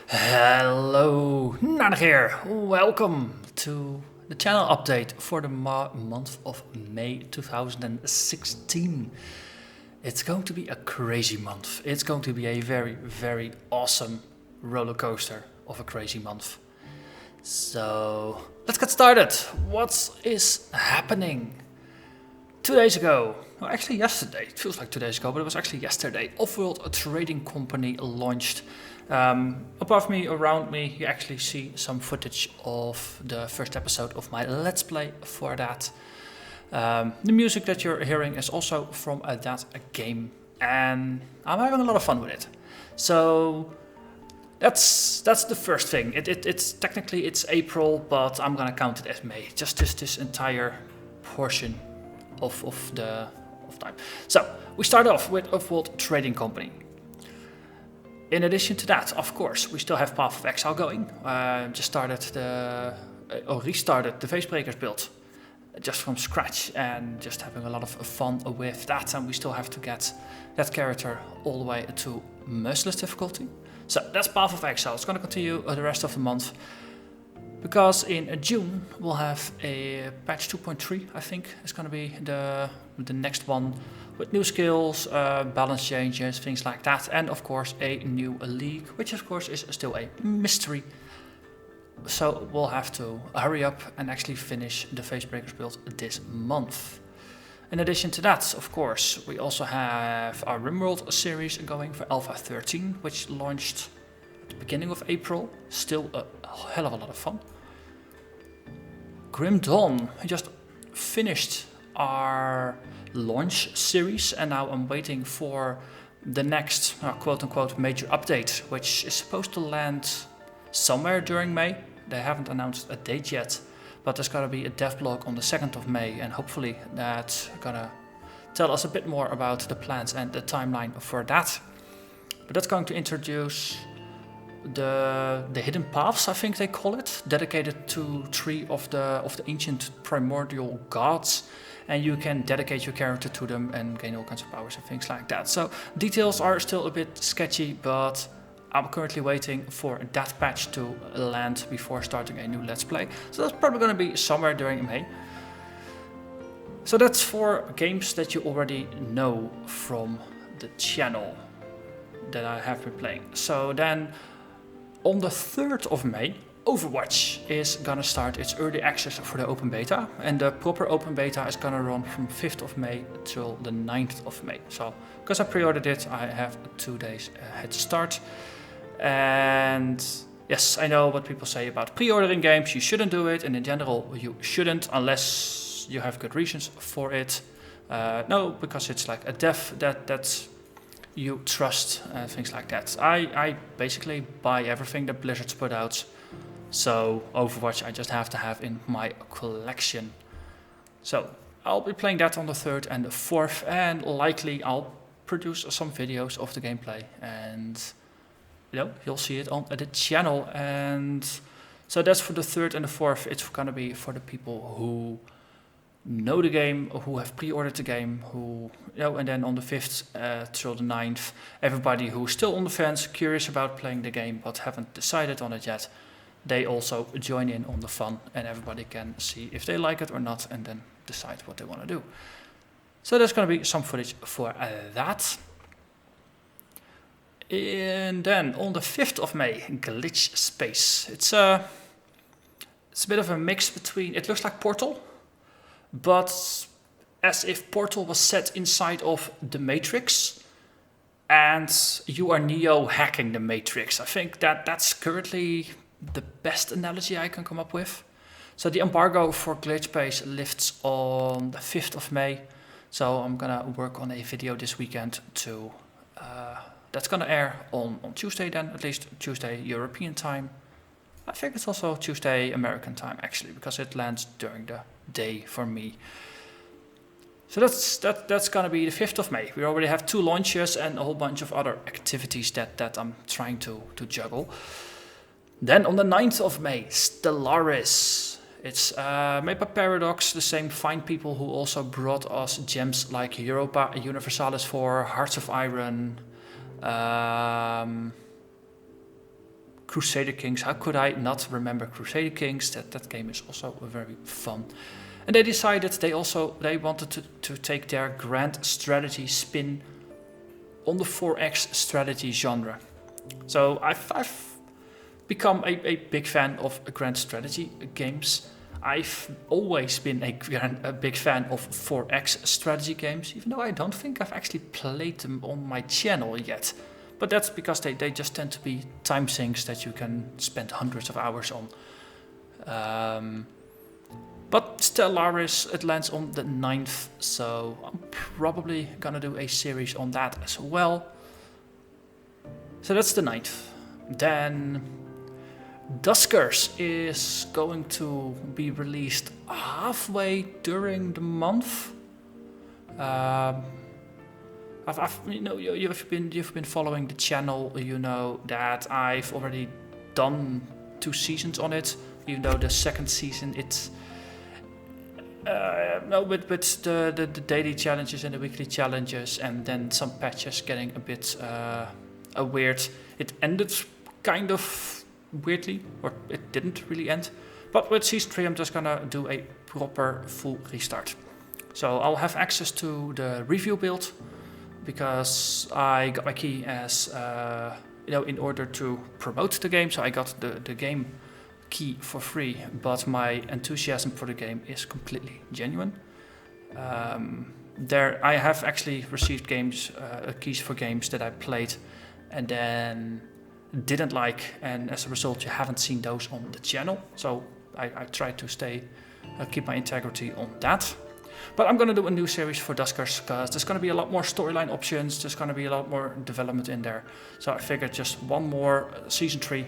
Hello, Narnach here. Welcome to the channel update for the month of May 2016. It's going to be a crazy month. It's going to be a very, very awesome roller coaster of a crazy month. So let's get started. What is happening? 2 days ago, well, actually yesterday, it feels like 2 days ago, but it was actually yesterday, Offworld Trading Company launched. Above me, around me, you actually see some footage of the first episode of my Let's Play for that. The music that you're hearing is also from that game, and I'm having a lot of fun with it. So that's the first thing. It's technically it's April, but I'm gonna count it as May. Just this entire portion of time. So we start off with Offworld Trading Company. In addition to that, of course, we still have Path of Exile going. Just restarted the Facebreaker build just from scratch and just having a lot of fun with that. And we still have to get that character all the way to merciless difficulty. So that's Path of Exile. It's going to continue the rest of the month. Because in June we'll have a patch 2.3, I think is going to be the next one, with new skills, balance changes, things like that, and of course a new league, which of course is still a mystery. So we'll have to hurry up and actually finish the Facebreakers build this month. In addition to that, of course, we also have our RimWorld series going for Alpha 13, which launched at the beginning of April. Still a hell of a lot of fun. Grim Dawn, we just finished our launch series, and now I'm waiting for the next quote-unquote major update, which is supposed to land somewhere during May. They haven't announced a date yet, but there's going to be a dev blog on the 2nd of May, and hopefully that's going to tell us a bit more about the plans and the timeline for that. But that's going to introduce the hidden paths, I think they call it, dedicated to 3 of the ancient primordial gods, and you can dedicate your character to them and gain all kinds of powers and things like that. So details are still a bit sketchy, but I'm currently waiting for that patch to land before starting a new Let's Play. So that's probably going to be somewhere during May. So that's for games that you already know from the channel that I have been playing. So then on the 3rd of May, Overwatch is gonna start its early access for the open beta, and the proper open beta is gonna run from 5th of May till the 9th of May. So, because I pre-ordered it, I have 2 days head start. And yes, I know what people say about pre-ordering games. You shouldn't do it, and in general, you shouldn't unless you have good reasons for it. No, because it's like a dev that you trust, things like that. I basically buy everything that Blizzard's put out, so Overwatch I just have to have in my collection. So I'll be playing that on the 3rd and the 4th, and likely I'll produce some videos of the gameplay, and you'll see it on the channel. And so that's for the 3rd and the 4th. It's gonna be for the people who know the game, who have pre-ordered the game, and then on the 5th till the 9th, everybody who's still on the fence, curious about playing the game but haven't decided on it yet, they also join in on the fun, and everybody can see if they like it or not and then decide what they want to do. So there's going to be some footage for that. And then on the 5th of May, Glitchspace. It's a bit of a mix between, it looks like Portal, but as if Portal was set inside of the Matrix and you are Neo hacking the Matrix. I think that's currently the best analogy I can come up with. So the embargo for Glitchspace lifts on the 5th of May. So I'm gonna work on a video this weekend that's gonna air on Tuesday then, at least Tuesday European time. I think it's also Tuesday American time actually, because it lands during the day for me. So that's gonna be the 5th of May. We already have 2 launches and a whole bunch of other activities that I'm trying to juggle. Then on the 9th of May, Stellaris. It's made by Paradox, the same fine people who also brought us gems like Europa Universalis 4, Hearts of Iron, Crusader Kings. How could I not remember Crusader Kings? That game is also very fun. And they decided they wanted to take their grand strategy spin on the 4X strategy genre. So I've become a big fan of grand strategy games. I've always been a big fan of 4X strategy games, even though I don't think I've actually played them on my channel yet. But that's because they just tend to be time sinks that you can spend hundreds of hours on. But Stellaris, it lands on the 9th, so I'm probably gonna do a series on that as well. So that's the 9th. Then Duskers is going to be released halfway during the month. You've been following the channel. You know that I've already done 2 seasons on it. Even though the second season it's with the daily challenges and the weekly challenges, and then some patches getting a bit weird. It ended kind of weirdly, or it didn't really end. But with season 3, I'm just gonna do a proper full restart. So I'll have access to the review build because I got my key as in order to promote the game. So I got the game key for free, but my enthusiasm for the game is completely genuine. I have actually received keys for games that I played and then didn't like, and as a result you haven't seen those on the channel. So I try to keep my integrity on that. But I'm gonna do a new series for Duskers because there's gonna be a lot more storyline options, there's gonna be a lot more development in there. So I figured just one more season 3,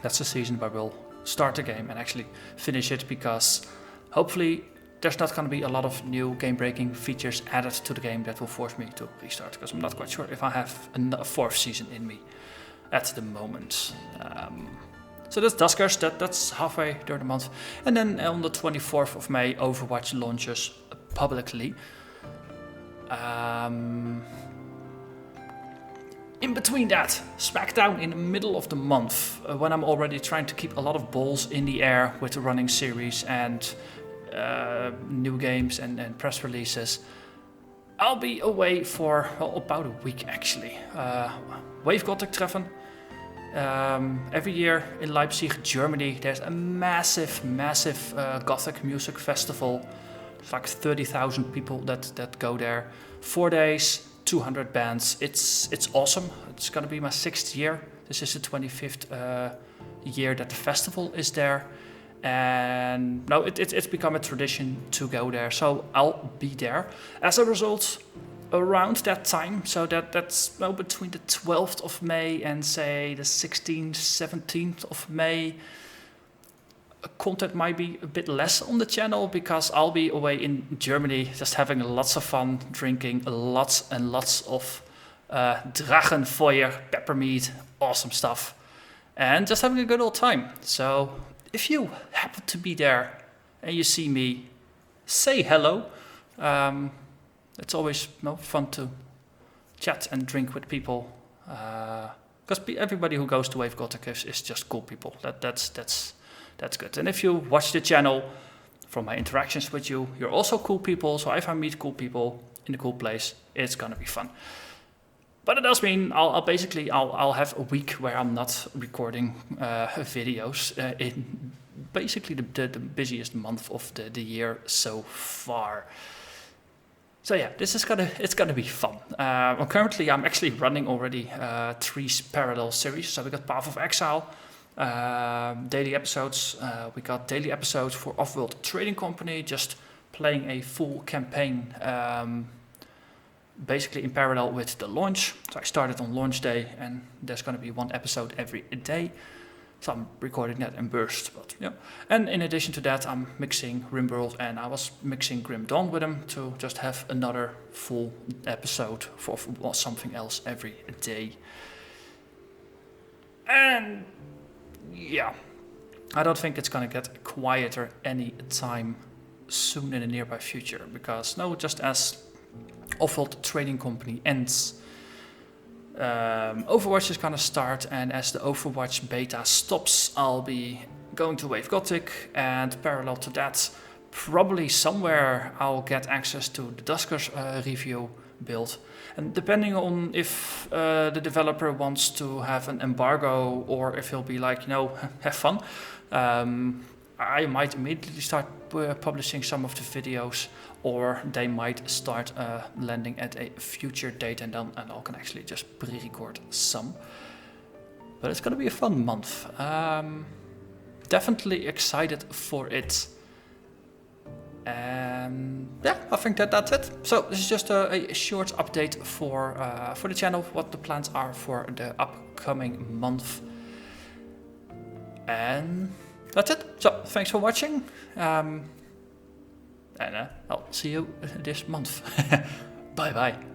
that's the season where we'll start the game and actually finish it, because hopefully there's not going to be a lot of new game-breaking features added to the game that will force me to restart, because I'm not quite sure if I have a 4th season in me at the moment. So that's Duskers, that's halfway during the month. And then on the 24th of May, Overwatch launches publicly. In between that, Smackdown in the middle of the month, when I'm already trying to keep a lot of balls in the air with the running series and new games and press releases, I'll be away for about a week actually. Wave Gothic Treffen. Every year in Leipzig, Germany, there's a massive Gothic music festival. It's like 30,000 people that go there. 4 days. 200 bands. It's awesome. It's gonna be my 6th year. This is the 25th year that the festival is there, and no, it's become a tradition to go there. So I'll be there. As a result, around that time, so that's between the 12th of May and say the 16th, 17th of May. Content might be a bit less on the channel because I'll be away in Germany just having lots of fun, drinking lots and lots of Drachenfeuer, peppermeat, awesome stuff, and just having a good old time. So if you happen to be there and you see me, say hello. It's always fun to chat and drink with people, because everybody who goes to Wave Gothic is just cool people. That's good. And if you watch the channel, from my interactions with you, you're also cool people. So if I meet cool people in a cool place, it's gonna be fun. But it does mean I'll have a week where I'm not recording videos in basically the busiest month of the year so far. So yeah, it's gonna be fun. Currently I'm actually running already 3 parallel series. So we got Path of Exile. Daily episodes. We got daily episodes for Offworld Trading Company, just playing a full campaign, basically in parallel with the launch. So I started on launch day, and there's going to be 1 episode every day. So I'm recording that in bursts, but yeah. And in addition to that, I'm mixing RimWorld, and I was mixing Grim Dawn with them to just have another full episode for something else every day. And yeah, I don't think it's gonna get quieter any time soon in the nearby future, because just as Offworld Trading Company ends, Overwatch is gonna start, and as the Overwatch beta stops, I'll be going to Wave Gothic, and parallel to that, probably somewhere I'll get access to the Duskers review build. And depending on if the developer wants to have an embargo or if he'll be like, you know, have fun, I might immediately start publishing some of the videos, or they might start landing at a future date, and then I can actually just pre-record some. But it's gonna be a fun month. Definitely excited for it. And yeah, I think that's it. So this is just a short update for the channel, what the plans are for the upcoming month. And that's it. So thanks for watching. And I'll see you this month. Bye bye.